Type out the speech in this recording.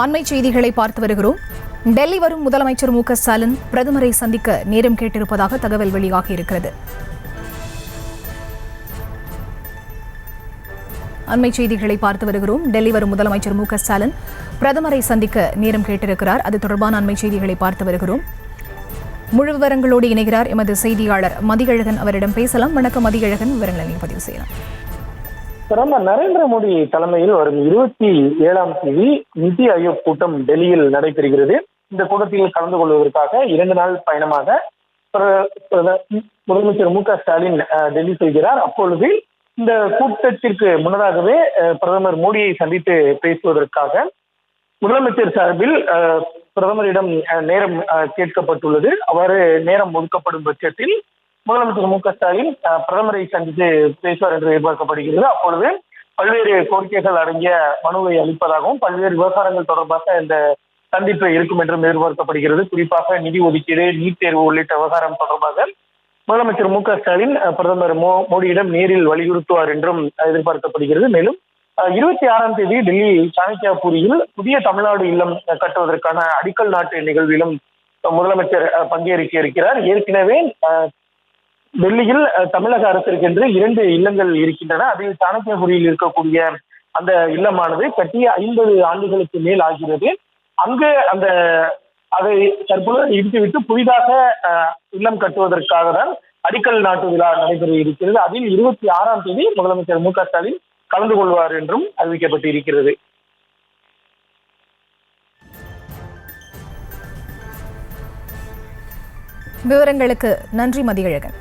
அண்மை செய்திகளை பார்த்து வருகிறோம். டெல்லி வரும் முதலமைச்சர் மு க ஸ்டாலின் பிரதமரை சந்திக்க நேரம் கேட்டிருப்பதாக தகவல் வெளியாகி இருக்கிறது. அண்மை செய்திகளை பார்த்து வருகிறோம். டெல்லி வரும் முதலமைச்சர் மு க ஸ்டாலின் பிரதமரை சந்திக்க நேரம் கேட்டிருக்கிறார். அது தொடர்பான அண்மை செய்திகளை பார்த்து வருகிறோம். முழு விவரங்களோடு இணைகிறார் எமது செய்தியாளர் மதியழகன். அவரிடம் பேசலாம். வணக்கம் மதியழகன், விவரங்களை பதிவு செய்யலாம். பிரதமர் நரேந்திர மோடி தலைமையில் வரும் 27ஆம் தேதி நிதி ஆயோக் கூட்டம் டெல்லியில் நடைபெறுகிறது. இந்த கூட்டத்தில் கலந்து கொள்வதற்காக 2 நாள் பயணமாக முதலமைச்சர் மு க ஸ்டாலின் டெல்லி செல்கிறார். அப்பொழுது இந்த கூட்டத்திற்கு முன்னதாகவே பிரதமர் மோடியை சந்தித்து பேசுவதற்காக முதலமைச்சர் சார்பில் பிரதமரிடம் நேரம் கேட்கப்பட்டுள்ளது. அவ்வாறு நேரம் ஒதுக்கப்படும் பட்சத்தில் முதலமைச்சர் மு க ஸ்டாலின் பிரதமரை சந்தித்து பேசுவார் என்று எதிர்பார்க்கப்படுகிறது. அப்பொழுது பல்வேறு கோரிக்கைகள் அடங்கிய மனுவை அளிப்பதாகவும் பல்வேறு விவகாரங்கள் தொடர்பாக இந்த சந்திப்பு இருக்கும் என்றும் எதிர்பார்க்கப்படுகிறது. குறிப்பாக நிதி ஒதுக்கீடு, நீட் தேர்வு உள்ளிட்ட விவகாரம் தொடர்பாக முதலமைச்சர் மு க ஸ்டாலின் பிரதமர் மோடியிடம் நேரில் வலியுறுத்துவார் என்றும் எதிர்பார்க்கப்படுகிறது. மேலும் 26ஆம் தேதி டெல்லி சாணக்கியாபுரியில் புதிய தமிழ்நாடு இல்லம் கட்டுவதற்கான அடிக்கல் நாட்டு நிகழ்விலும் முதலமைச்சர் பங்கேற்க இருக்கிறார். ஏற்கனவே டெல்லியில் தமிழக அரசிற்கு 2 இல்லங்கள் இருக்கின்றன. அதில் சாணக்கியாபுரியில் இருக்கக்கூடிய அந்த இல்லமானது கட்டி 50 ஆண்டுகளுக்கு மேல் ஆகிறது. அங்கு அதை தற்போது இடித்துவிட்டு புதிதாக இல்லம் கட்டுவதற்காக தான் அடிக்கல் நாட்டு விழா நடைபெற இருக்கிறது. அதில் 26ஆம் தேதி முதலமைச்சர் மு க ஸ்டாலின் கலந்து கொள்வார் என்றும் அறிவிக்கப்பட்டு இருக்கிறது. விவரங்களுக்கு நன்றி மதியழகன்.